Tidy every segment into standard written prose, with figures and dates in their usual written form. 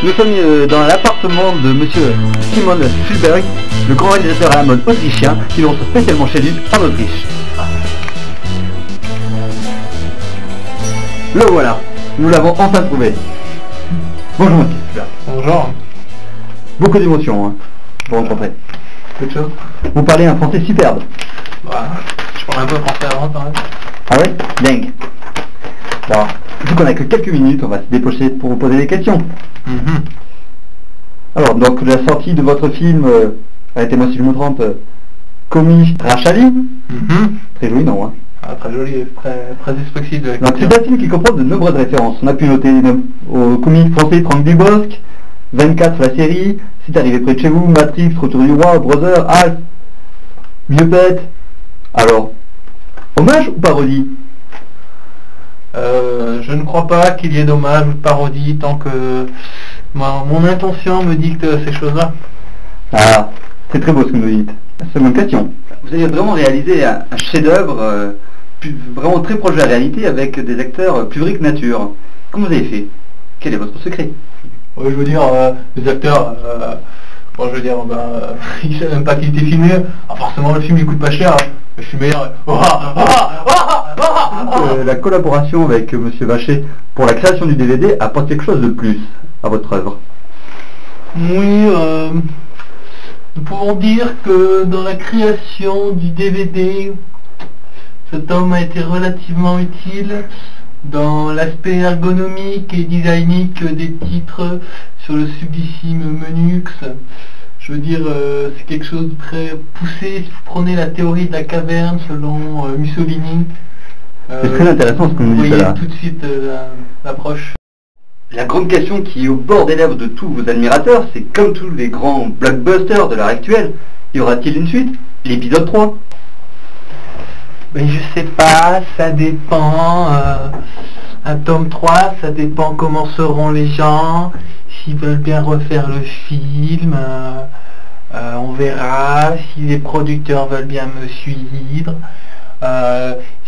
Nous sommes dans l'appartement de monsieur Simon Spielberg, le grand réalisateur à la mode autrichien, qui nous reçoit spécialement chez lui en Autriche. Le voilà, nous l'avons enfin trouvé. Bonjour monsieur Spielberg. Bonjour. Beaucoup d'émotions, hein, pour rencontrer. Peu de choses. Vous parlez un français superbe. Voilà. Je parle un peu français avant quand même. Ah ouais? Dingue. Bon, vu qu'on n'a que quelques minutes, on va se dépêcher pour vous poser des questions. Alors, donc, la sortie de votre film, arrêtez-moi si je me trompe, Komi Rachali. Très joli nom, hein. Ah, très joli, très expressif. Donc, c'est un film qui comprend de nombreuses références. On a pu noter au comique français Franck Dubosc, 24 la série, C'est arrivé près de chez vous, Matrix, Retour du Roi, Brother, Alf, Mieux-Pète. Alors, hommage ou parodie? Je ne crois pas qu'il y ait d'hommage ou de parodie tant que mon intention me dicte ces choses-là. Ah, c'est très beau ce que vous dites. Seconde question. Vous avez vraiment réalisé un chef-d'œuvre vraiment très proche de la réalité avec des acteurs plus vrais que nature. Comment vous avez fait? Quel est votre secret? Oui, je veux dire, les acteurs, bon, je veux dire, ils savent même pas qu'il était filmé. Ah, forcément, le film il coûte pas cher. Hein. Le film est meilleur. La collaboration avec monsieur Vacher pour la création du DVD apporte quelque chose de plus à votre œuvre? Oui, nous pouvons dire que dans la création du DVD, cet homme a été relativement utile dans l'aspect ergonomique et designique des titres sur le sublissime Menux. Je veux dire, c'est quelque chose de très poussé. Si vous prenez la théorie de la caverne selon Mussolini, c'est très intéressant ce que vous dites là. Vous voyez tout de suite l'approche. La grande question qui est au bord des lèvres de tous vos admirateurs, c'est comme tous les grands blockbusters de l'heure actuelle, y aura-t-il une suite? L'épisode 3? Mais je sais pas, ça dépend. Un tome 3, ça dépend comment seront les gens, s'ils veulent bien refaire le film, on verra, si les producteurs veulent bien me suivre,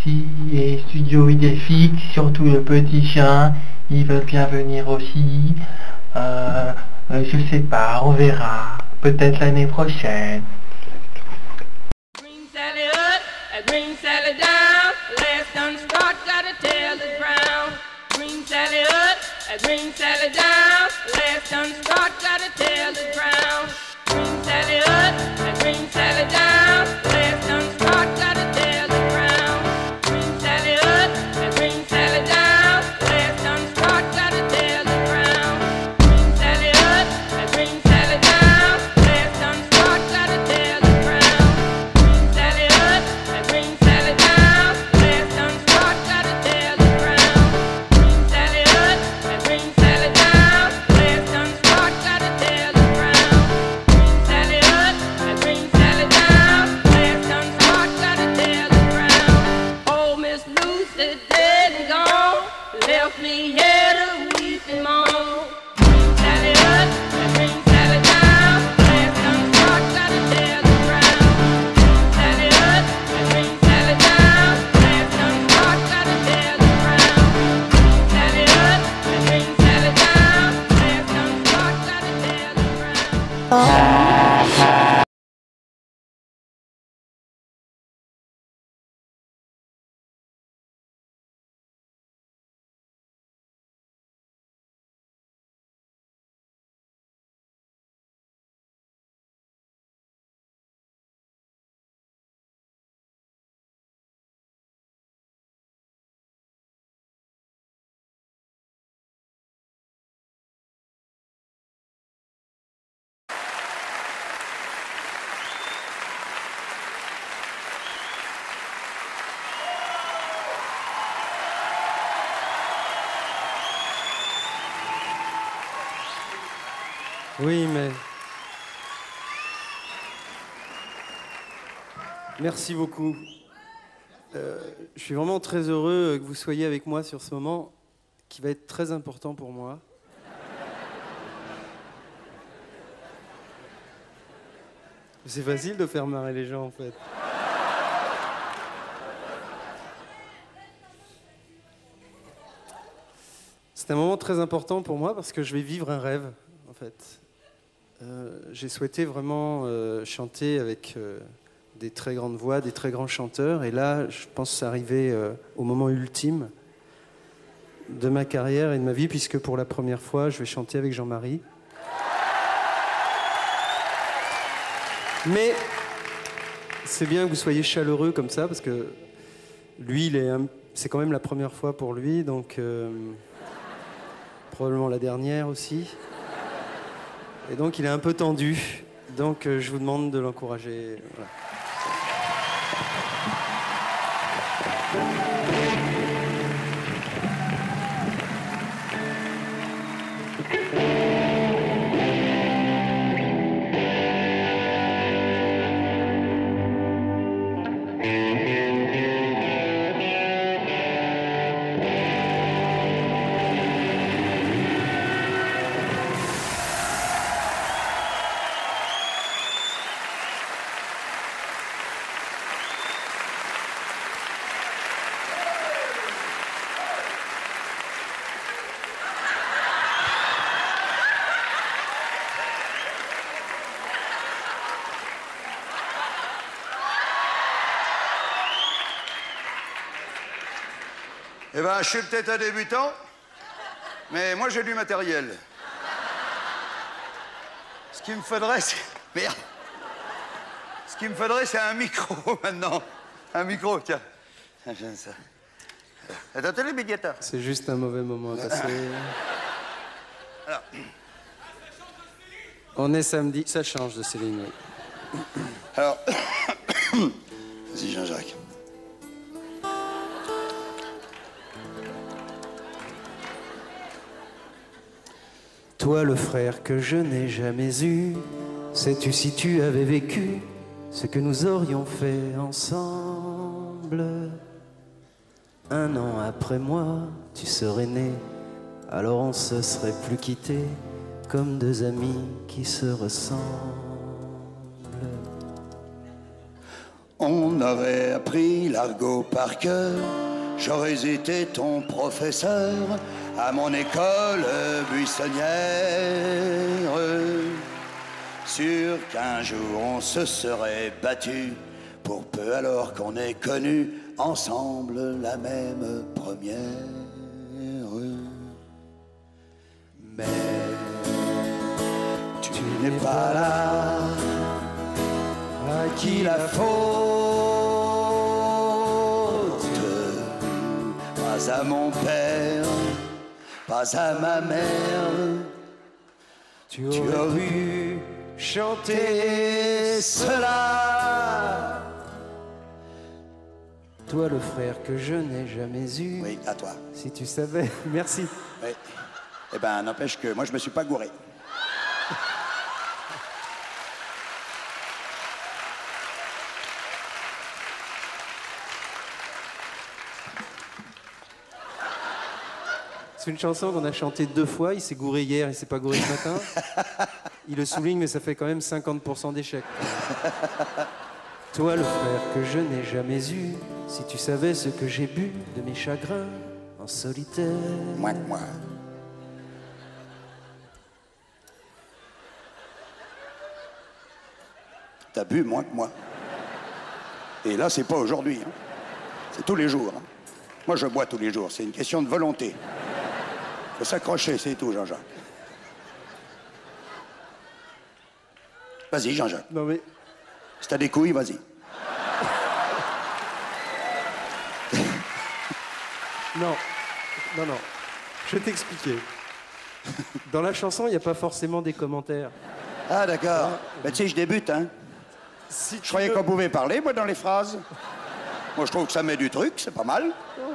si les studios idéfix, surtout le petit chien, ils veulent bien venir aussi, je sais pas, on verra, peut-être l'année prochaine. Green Sally down, last done start, got a tail that's brown. Green Sally up, Green Sally down, last done start, got a tail that's brown. Green Sally up, Green Sally down, last done start, got a tail that's brown. Green Sally up, Green Sally down, last done start, got a tail that's brown. Green Sally up, Green Sally down, last done start, got a tail that's brown. Green Sally up, Green Sally down, last done start, got a tail that's brown. Green Sally up, Green Sally down, last done start, got a tail that's brown. Green Sally up, Green Sally down, last done start, got a tail that's brown. Oh, Miss Lucy dead and gone, left me here to weep and moan. Green Sally up, Green Sally down, last done start, got a tail that's brown. Green Sally up, Green Sally down, last done start, got a tail that's brown. Green Sally up, Green Sally down, last done start, got a tail that's brown. Oui, mais... Merci beaucoup. Je suis vraiment très heureux que vous soyez avec moi sur ce moment qui va être très important pour moi. C'est facile de faire marrer les gens, en fait. C'est un moment très important pour moi parce que je vais vivre un rêve, en fait. J'ai souhaité vraiment chanter avec des très grandes voix, des très grands chanteurs. Et là, je pense que c'est arrivé au moment ultime de ma carrière et de ma vie, puisque pour la première fois, je vais chanter avec Jean-Marie. Mais c'est bien que vous soyez chaleureux comme ça, parce que lui, c'est quand même la première fois pour lui, donc probablement la dernière aussi. Et donc il est un peu tendu, donc je vous demande de l'encourager. Voilà. Eh ben, je suis peut-être un débutant, mais moi j'ai du matériel. Ce qu'il me faudrait, c'est... Merde. Ce qu'il me faudrait, c'est un micro maintenant. Un micro, tiens. J'aime ça. Attends, les médiateurs. C'est juste un mauvais moment à passer. Alors. On est samedi, ça change de Céline. Oui. Alors, vas-y Jean-Jacques. Toi, le frère que je n'ai jamais eu, sais-tu si tu avais vécu ce que nous aurions fait ensemble? Un an après moi, tu serais né, alors on se serait plus quittés comme deux amis qui se ressemblent. On aurait appris l'argot par cœur, j'aurais été ton professeur à mon école buissonnière. Sûr qu'un jour on se serait battu, pour peu alors qu'on ait connu ensemble la même première. Mais tu n'es pas là, à qui la faute? Pas à mon père, pas à ma mère. Tu aurais pu chanter cela. Toi, le frère que je n'ai jamais eu. Oui, à toi. Si tu savais. Merci. Oui. Eh ben, n'empêche que moi, je me suis pas gouré. C'est une chanson qu'on a chantée 2 fois. Il s'est gouré hier, il s'est pas gouré ce matin. Il le souligne, mais ça fait quand même 50% d'échec. Toi, le frère que je n'ai jamais eu, si tu savais ce que j'ai bu de mes chagrins en solitaire. Moi. T'as bu moins que moi. Et là, c'est pas aujourd'hui. Hein. C'est tous les jours. Hein. Moi, je bois tous les jours. C'est une question de volonté. Faut s'accrocher, c'est tout, Jean-Jacques. Vas-y, Jean-Jacques. Non mais... Si t'as des couilles, vas-y. Non. Je vais t'expliquer. Dans la chanson, il n'y a pas forcément des commentaires. Ah, d'accord. Ben, tu sais, je débute, hein. Si Je croyais qu'on pouvait parler, moi, dans les phrases. Moi, je trouve que ça met du truc, c'est pas mal. Ouais,